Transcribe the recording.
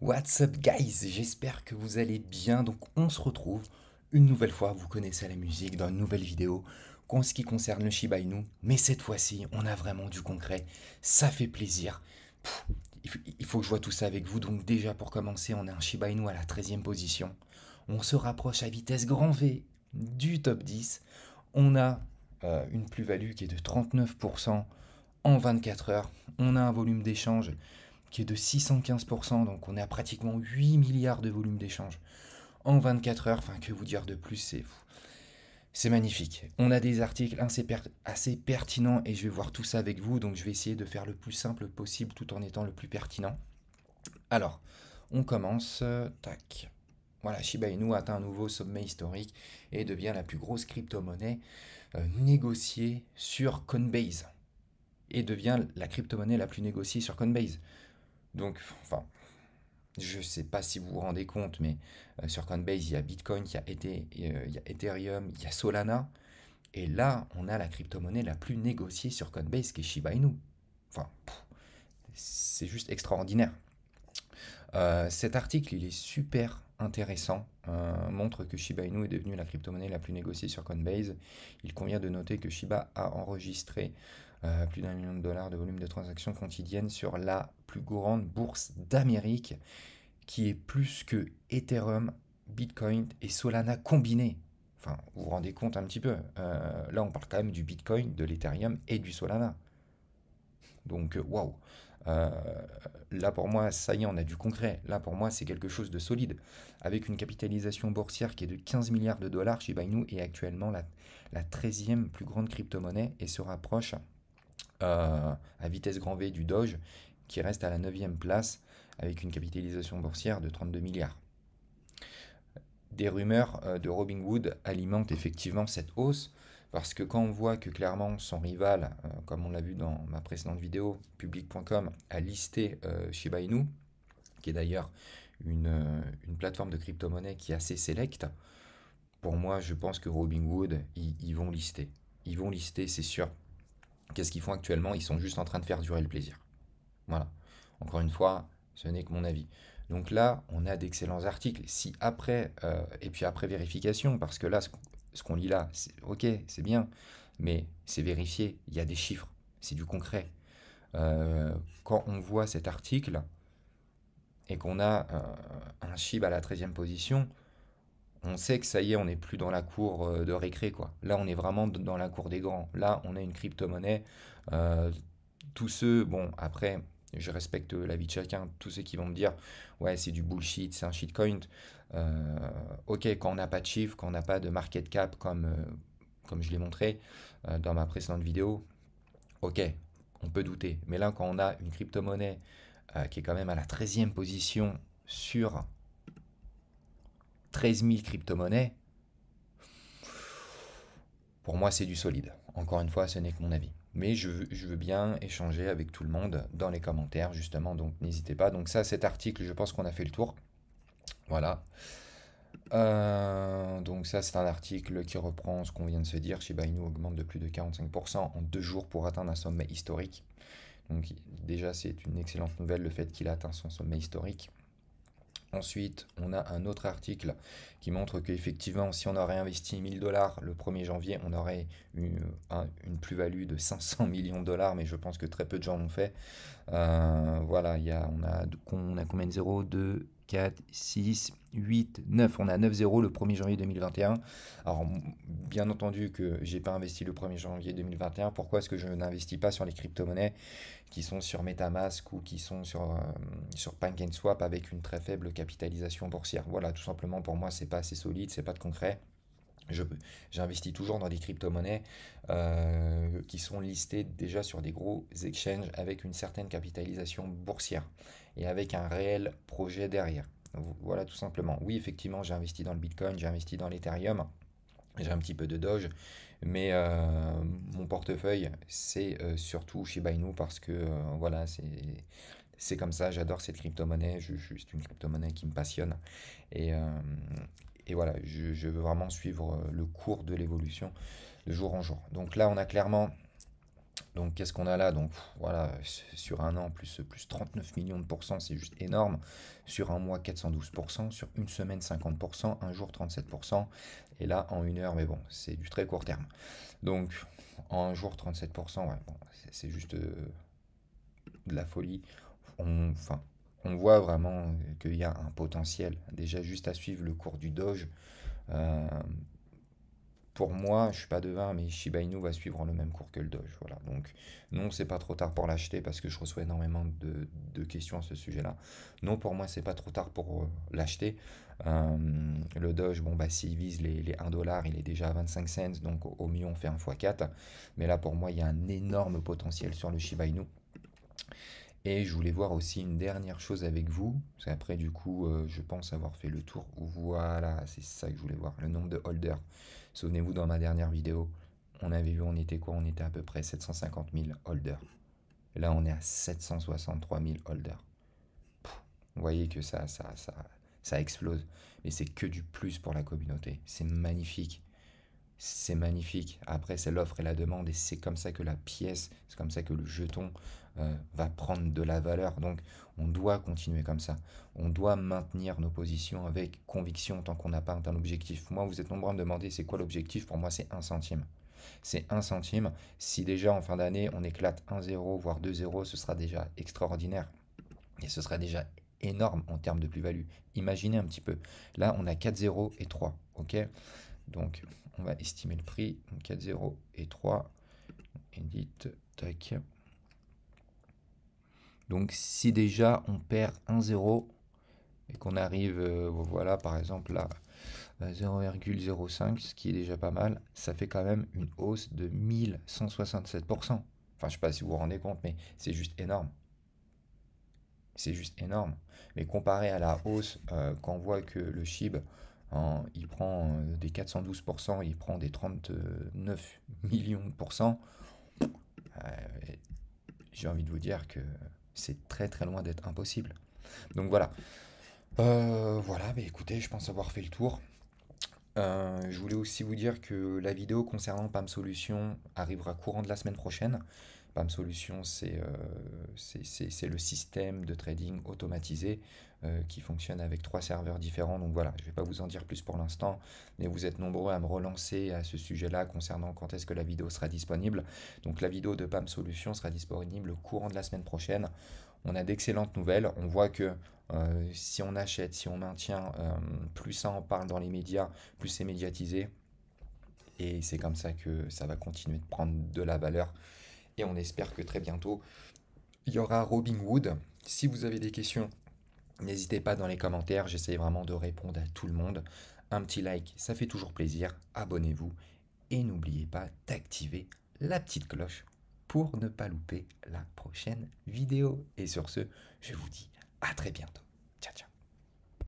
What's up guys, j'espère que vous allez bien. Donc on se retrouve une nouvelle fois, vous connaissez la musique, dans une nouvelle vidéo en ce qui concerne le Shiba Inu. Mais cette fois-ci, on a vraiment du concret, ça fait plaisir. Il faut que je vois tout ça avec vous. Donc déjà pour commencer, on a un Shiba Inu à la 13e position. On se rapproche à vitesse grand V du top 10. On a une plus-value qui est de 39% en 24 heures. On a un volume d'échange qui est de 615%, donc on est à pratiquement 8 milliards de volume d'échange en 24 heures. Enfin, que vous dire de plus, c'est magnifique. On a des articles assez pertinents et je vais voir tout ça avec vous, donc je vais essayer de faire le plus simple possible tout en étant le plus pertinent. Alors, on commence. Tac. Voilà, Shiba Inu atteint un nouveau sommet historique et devient la plus grosse crypto-monnaie négociée sur Coinbase. Et devient la crypto-monnaie la plus négociée sur Coinbase. Donc, enfin, je ne sais pas si vous vous rendez compte, mais sur Coinbase, il y a Bitcoin, il y a Ethereum, il y a Solana. Et là, on a la crypto-monnaie la plus négociée sur Coinbase, qui est Shiba Inu. Enfin, c'est juste extraordinaire. Cet article, il est super intéressant, montre que Shiba Inu est devenue la crypto-monnaie la plus négociée sur Coinbase. Il convient de noter que Shiba a enregistré plus d'1 million de dollars de volume de transactions quotidiennes sur la plus grande bourse d'Amérique, qui est plus que Ethereum, Bitcoin et Solana combinés. Enfin, vous vous rendez compte un petit peu. Là, on parle quand même du Bitcoin, de l'Ethereum et du Solana. Donc, waouh. Euh, Là, pour moi, ça y est, on a du concret. Là, pour moi, c'est quelque chose de solide. Avec une capitalisation boursière qui est de 15 milliards de dollars, Shiba Inu est actuellement la 13e plus grande crypto-monnaie et se rapproche à vitesse grand V du Doge, qui reste à la 9e place avec une capitalisation boursière de 32 milliards. Des rumeurs de Robinhood alimentent effectivement cette hausse, parce que quand on voit que clairement son rival, comme on l'a vu dans ma précédente vidéo, public.com, a listé Shiba Inu, qui est d'ailleurs une plateforme de crypto-monnaie qui est assez sélecte, pour moi je pense que Robinhood, ils vont lister. Ils vont lister, c'est sûr. Qu'est-ce qu'ils font actuellement? Ils sont juste en train de faire durer le plaisir. Voilà. Encore une fois, ce n'est que mon avis. Donc là, on a d'excellents articles. Si après, et puis après vérification, parce que là, ce qu'on lit là, ok, c'est bien, mais c'est vérifié, il y a des chiffres, c'est du concret. Quand on voit cet article et qu'on a un SHIB à la 13e position, on sait que ça y est, on n'est plus dans la cour de récré, quoi. Là, on est vraiment dans la cour des grands. Là, on a une crypto-monnaie. Euh, Tous ceux, bon, après, je respecte l'avis de chacun. Tous ceux qui vont me dire, ouais, c'est du bullshit, c'est un shitcoin. Euh, ok, quand on n'a pas de chiffres, quand on n'a pas de market cap, comme je l'ai montré dans ma précédente vidéo, ok, on peut douter. Mais là, quand on a une crypto-monnaie qui est quand même à la 13e position sur 13 000 crypto-monnaies, pour moi, c'est du solide. Encore une fois, ce n'est que mon avis. Mais je veux bien échanger avec tout le monde dans les commentaires, justement, donc n'hésitez pas. Donc ça, cet article, je pense qu'on a fait le tour. Voilà. Donc ça, c'est un article qui reprend ce qu'on vient de se dire. Shiba Inu augmente de plus de 45% en 2 jours pour atteindre un sommet historique. Donc déjà, c'est une excellente nouvelle, le fait qu'il a atteint son sommet historique. Ensuite, on a un autre article qui montre qu'effectivement, si on aurait investi 1000 dollars le 1er janvier, on aurait une plus-value de 500 millions de dollars, mais je pense que très peu de gens l'ont fait. Voilà, on a combien de zéros? 2, 4, 6, 8, 9. On a 9 zéros le 1er janvier 2021. Alors, bien entendu que j'ai pas investi le 1er janvier 2021. Pourquoi est-ce que je n'investis pas sur les crypto-monnaies qui sont sur MetaMask ou qui sont sur PancakeSwap avec une très faible capitalisation boursière? Voilà, tout simplement pour moi, c'est pas assez solide, c'est pas de concret. J'investis toujours dans des crypto-monnaies qui sont listées déjà sur des gros exchanges avec une certaine capitalisation boursière et avec un réel projet derrière. Voilà tout simplement. Oui, effectivement, j'ai investi dans le Bitcoin, j'ai investi dans l'Ethereum, j'ai un petit peu de Doge, mais mon portefeuille, c'est surtout Shiba Inu parce que voilà, c'est comme ça, j'adore cette crypto-monnaie, c'est une crypto-monnaie qui me passionne. Et, euh, et voilà, je veux vraiment suivre le cours de l'évolution de jour en jour. Donc là, on a clairement Donc qu'est-ce qu'on a là? Donc voilà, sur un an, plus 39 millions de pourcents, c'est juste énorme. Sur un mois, 412%. Sur une semaine, 50%. Un jour, 37%. Et là, en une heure, mais bon, c'est du très court terme. Donc en un jour, 37%, ouais, bon, c'est juste de la folie. Enfin, on voit vraiment qu'il y a un potentiel. Déjà, juste à suivre le cours du Doge. euh, pour moi, je suis pas devin, mais Shiba Inu va suivre le même cours que le Doge. Voilà. Donc, non, c'est pas trop tard pour l'acheter parce que je reçois énormément de questions à ce sujet-là. Non, pour moi, c'est pas trop tard pour l'acheter. Le Doge, bon, bah, s'il vise les 1 dollar, il est déjà à 25 cents. Donc, au mieux, on fait un x4. Mais là, pour moi, il y a un énorme potentiel sur le Shiba Inu. Et je voulais voir aussi une dernière chose avec vous. Parce qu'après, du coup, je pense avoir fait le tour. Voilà, c'est ça que je voulais voir. Le nombre de holders. Souvenez-vous, dans ma dernière vidéo, on avait vu, on était quoi? On était à peu près 750 000 holders. Là, on est à 763 000 holders. Vous voyez que ça explose. Mais c'est que du plus pour la communauté. C'est magnifique. C'est magnifique. Après, c'est l'offre et la demande, et c'est comme ça que la pièce, c'est comme ça que le jeton va prendre de la valeur. Donc, on doit continuer comme ça. On doit maintenir nos positions avec conviction tant qu'on n'a pas atteint l'objectif. Moi, vous êtes nombreux à me demander c'est quoi l'objectif. Pour moi, c'est 1 centime. C'est 1 centime. Si déjà en fin d'année, on éclate 1 zéro, voire 2 zéros, ce sera déjà extraordinaire. Et ce sera déjà énorme en termes de plus-value. Imaginez un petit peu. Là, on a 4 zéros et 3. Ok? Donc, on va estimer le prix. 4, 0 et 3. Edit, tac. Donc, si déjà on perd 1, 0 et qu'on arrive, voilà, par exemple, là, à 0,05, ce qui est déjà pas mal, ça fait quand même une hausse de 1167%. Enfin, je ne sais pas si vous vous rendez compte, mais c'est juste énorme. C'est juste énorme. Mais comparé à la hausse, quand on voit que le SHIB, il prend des 412%, il prend des 39 millions de pourcents, euh, j'ai envie de vous dire que c'est très très loin d'être impossible. Donc voilà. Voilà, bah écoutez, je pense avoir fait le tour. Je voulais aussi vous dire que la vidéo concernant PAM Solutions arrivera courant de la semaine prochaine. PAM Solutions, c'est le système de trading automatisé qui fonctionne avec 3 serveurs différents. Donc voilà, je ne vais pas vous en dire plus pour l'instant, mais vous êtes nombreux à me relancer à ce sujet-là concernant quand est-ce que la vidéo sera disponible. Donc la vidéo de PAM Solutions sera disponible courant de la semaine prochaine. On a d'excellentes nouvelles. On voit que si on achète, si on maintient, plus ça en parle dans les médias, plus c'est médiatisé. Et c'est comme ça que ça va continuer de prendre de la valeur. Et on espère que très bientôt, il y aura Robinhood. Si vous avez des questions, n'hésitez pas dans les commentaires. J'essaie vraiment de répondre à tout le monde. Un petit like, ça fait toujours plaisir. Abonnez-vous. Et n'oubliez pas d'activer la petite cloche pour ne pas louper la prochaine vidéo. Et sur ce, je vous dis à très bientôt.